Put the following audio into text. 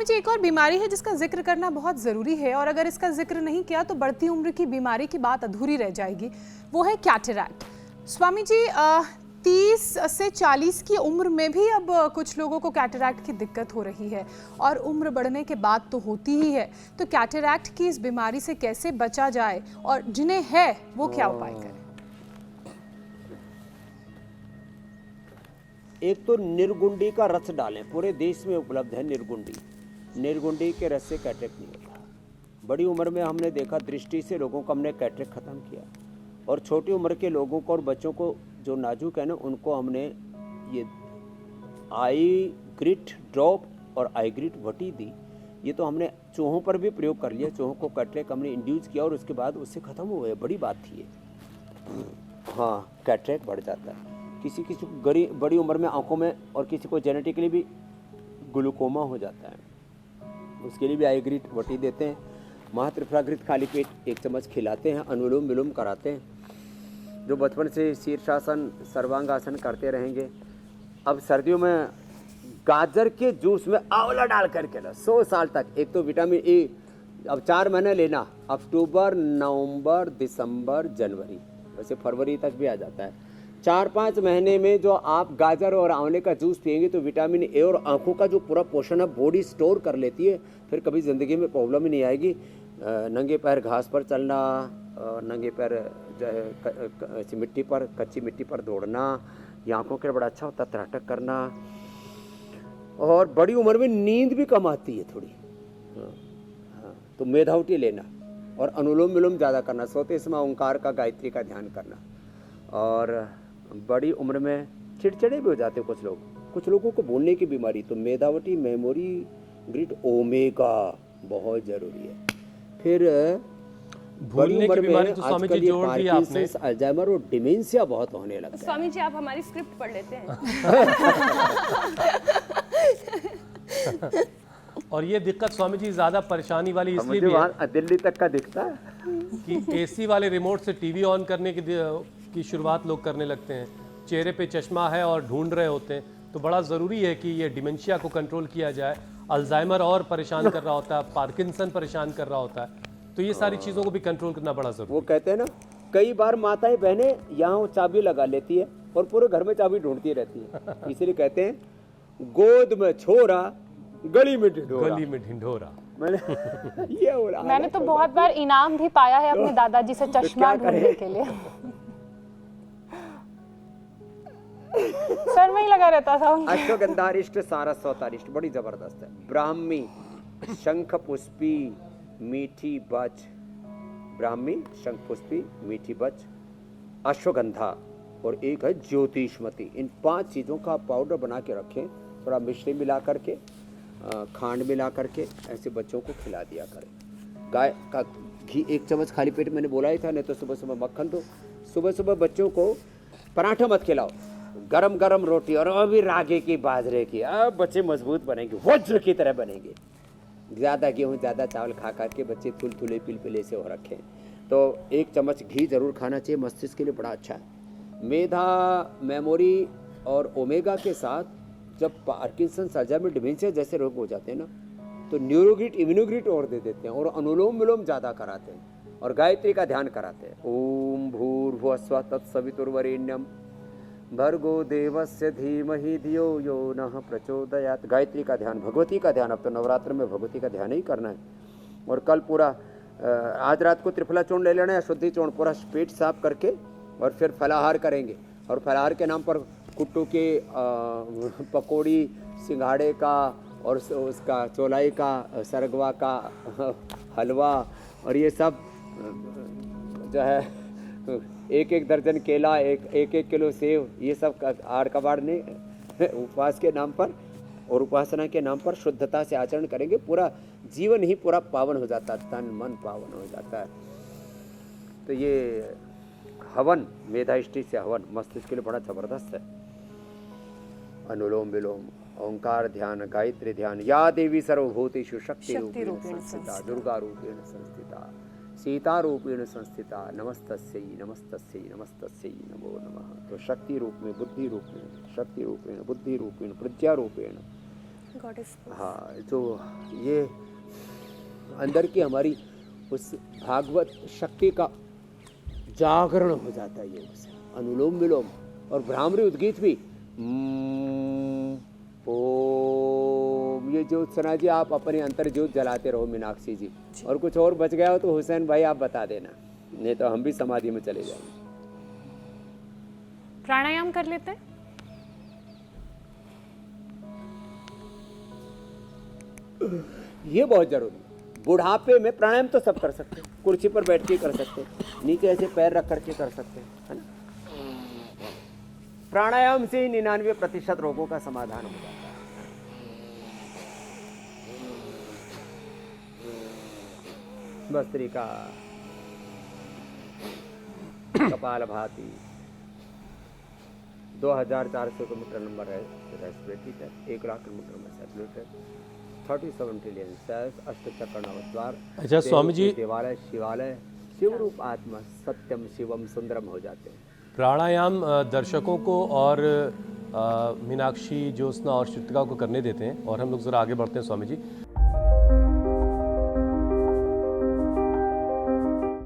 स्वामी जी, एक और बीमारी है जिसका जिक्र करना बहुत ज़रूरी है और अगर इसका जिक्र नहीं किया तो बढ़ती उम्र की बीमारी की बात अधूरी रह जाएगी। वो है कैटरैक्ट। स्वामी जी, 30 से 40 की उम्र में भी अब कुछ लोगों को कैटरैक्ट की दिक्कत हो रही है और उम्र बढ़ने के बाद तो होती ही है। तो कैटरैक्ट की इस बीमारी से कैसे बचा जाए और जिन्हें है वो क्या उपाय करें? एक तो निर्गुंडी का रस डालें, पूरे देश में उपलब्ध है निर्गुंडी। निर्गुंडी के रस से कैटरेक्ट नहीं होता। बड़ी उम्र में हमने देखा दृष्टि से लोगों को हमने कैटरेक्ट ख़त्म किया, और छोटी उम्र के लोगों को और बच्चों को जो नाजुक है ना, उनको हमने ये आई ग्रिट ड्रॉप और आई ग्रिट वटी दी। ये तो हमने चूहों पर भी प्रयोग कर लिया, चूहों को कैटरेक्ट हमने इंड्यूस किया और उसके बाद उससे ख़त्म हो गया। बड़ी बात थी ये। हाँ, कैटरेक्ट बढ़ जाता है किसी किसी को बड़ी उम्र में आंखों में, और किसी को जेनेटिकली भी ग्लूकोमा हो जाता है, उसके लिए भी आईग्रिट वटी देते हैं। महात्रिफलाग्रित खाली पेट 1 चम्मच खिलाते हैं, अनुलोम विलोम कराते हैं। जो बचपन से शीर्षासन सर्वांगासन करते रहेंगे। अब सर्दियों में गाजर के जूस में आंवला डाल करके लो 100 साल तक। एक तो विटामिन ए अब 4 महीने लेना, अक्टूबर नवंबर दिसंबर जनवरी, वैसे फरवरी तक भी आ जाता है। 4-5 महीने में जो आप गाजर और आंवले का जूस पिएंगे तो विटामिन ए और आंखों का जो पूरा पोषण है बॉडी स्टोर कर लेती है। फिर कभी ज़िंदगी में प्रॉब्लम ही नहीं आएगी। नंगे पैर घास पर चलना, नंगे पैर जो है ऐसी मिट्टी पर, कच्ची मिट्टी पर दौड़ना, ये आंखों के लिए बड़ा अच्छा होता है। त्राटक करना, और बड़ी उम्र में नींद भी कम आती है थोड़ी। हाँ, तो मेधावटी लेना और अनुलोम विलोम ज़्यादा करना, सोते समय ओंकार का गायत्री का ध्यान करना। और बड़ी उम्र में चिड़चिड़े भी हो जाते हैं कुछ लोगों को बोलने की बीमारी, तो मेधावटी मेमोरी ग्रिट ओमेगा बहुत ज़रूरी है। फिर बड़ी उम्र में आजकल ये पार्किंसंस, अल्जाइमर और डिमेंशिया बहुत होने लगता है। स्वामी जी, आप हमारी स्क्रिप्ट पढ़ लेते हैं। और ये दिक्कत स्वामी जी ज़्यादा परेशानी वाली इसलिए भी है, दिल्ली तक का दिखता है कि एसी वाले रिमोट से टीवी ऑन करने की शुरुआत लोग करने लगते हैं। चेहरे पे चश्मा है और ढूंढ रहे होते हैं, तो बड़ा ज़रूरी है कि ये डिमेंशिया को कंट्रोल किया जाए। अल्जाइमर और परेशान कर रहा होता है, पार्किंसन परेशान कर रहा होता है, तो ये सारी चीज़ों को भी कंट्रोल करना बड़ा ज़रूरी है। वो कहते हैं ना, कई बार माताएं बहनें यहाँ चाबी लगा लेती है और पूरे घर में चाबी ढूंढती रहती है। इसलिए कहते हैं गोद में छोरा गली में ढिंढोरा। मैंने तो बहुत बार इनाम भी पाया है अपने दादाजी से चश्मा ढूंढने के लिए। सर में ही लगा रहता था। अश्वगंधारिष्ट सारस्वतारिष्ट बड़ी जबरदस्त है। ब्राह्मी, शंख पुष्पी, मीठी बच, ब्राह्मी, शंख पुष्पी, मीठी बच, अश्वगंधा, और एक है ज्योतिष्मती। इन 5 चीज़ों का पाउडर बना के रखें, थोड़ा मिश्री मिला करके, खांड मिला करके ऐसे बच्चों को खिला दिया करें। गाय का घी 1 चम्मच खाली पेट, मैंने बोला ही था, नहीं तो सुबह सुबह मक्खन दो। सुबह सुबह बच्चों को पराठा मत खिलाओ, गरम गरम रोटी, और अभी रागे की बाजरे की। अब बच्चे मजबूत बनेंगे, वज्र की तरह बनेंगे। ज़्यादा गेहूँ ज़्यादा चावल खा करके बच्चे तुलतुले पिलपिले से हो रखे हैं। तो 1 चम्मच घी ज़रूर खाना चाहिए, मस्तिष्क के लिए बड़ा अच्छा है। मेधा, मेमोरी और ओमेगा के साथ जब पार्किंसन, अल्जाइमर, डिमेंशिया जैसे रोग हो जाते हैं ना, तो न्यूरोग्रिट, इम्यूनोग्रिट और दे देते हैं, और अनुलोम विलोम ज़्यादा कराते हैं, और गायत्री का ध्यान कराते हैं। ओम भूर्भुवस्सुवः तत्सवितुर्वरेण्यम भर्गो देवस्य धीमहि धियो यो नः प्रचोदयात्। गायत्री का ध्यान, भगवती का ध्यान। अब तो नवरात्र में भगवती का ध्यान ही करना है। और कल पूरा आज रात को त्रिफला चूर्ण ले लेना है, शुद्धि चूर्ण, पूरा पेट साफ करके, और फिर फलाहार करेंगे। और फलाहार के नाम पर कुट्टू के पकौड़ी, सिंघाड़े का, और उसका चौलाई का, सरगवा का हलवा, और ये सब जो है 1-1 दर्जन केला, एक किलो सेव, ये सब आड़ कबाड़ ने उपवास के नाम पर और उपासना के नाम पर शुद्धता से आचरण करेंगे। पूरा जीवन ही पूरा पावन हो जाता है, तन मन पावन हो जाता है। तो ये हवन, मेधाइष्टि से हवन मस्तिष्क के लिए बड़ा जबरदस्त है। अनुलोम विलोम, ओंकार ध्यान, गायत्री ध्यान। या देवी सर्वभूतेषु शक्ति रूपेण संस्थिता, दुर्गा रूपेण संस्थिता, सीता रूपेण संस्थिता, नमस्तस्यै नमस्तस्यै नमस्तस्यै नमो नमः। तो शक्ति रूप में, बुद्धि रूप में, शक्ति रूपेण, बुद्धि रूपेण, प्रज्ञा रूपेण, गॉडेस हाँ, तो ये अंदर की हमारी उस भागवत शक्ति का जागरण हो जाता है योग से। अनुलोम विलोम और भ्रामरी उद्गीत भी ओम, ये ज्योत सना जी आप अपनी अंतर ज्योत जलाते रहो मीनाक्षी जी। और कुछ और बच गया हो तो हुसैन भाई आप बता देना, नहीं तो हम भी समाधि में चले जाएंगे। प्राणायाम कर लेते हैं। ये बहुत जरूरी है। बुढ़ापे में प्राणायाम तो सब कर सकते हैं, कुर्सी पर बैठ के कर सकते हैं, नीचे ऐसे पैर रख करके कर सकते हैं, है ना। प्राणायाम से ही 99% रोगों का समाधान हो जाता है। भस्त्रिका, कपालभाति, 2400 किलोमीटर नंबर है रेस्पिरेटरी टेस्ट, 1 लाख किलोमीटर में सर्कुलेटर, 37 ट्रिलियन सेल्स, अष्टचक्र नवद्वार। अच्छा स्वामी जी, देवालय शिवालय, शिव रूप आत्मा सत्यम शिवम सुंदरम हो जाते हैं। प्राणायाम दर्शकों को और मीनाक्षी, ज्योत्सना और श्रुतिका को करने देते हैं और हम लोग ज़रा आगे बढ़ते हैं स्वामी जी।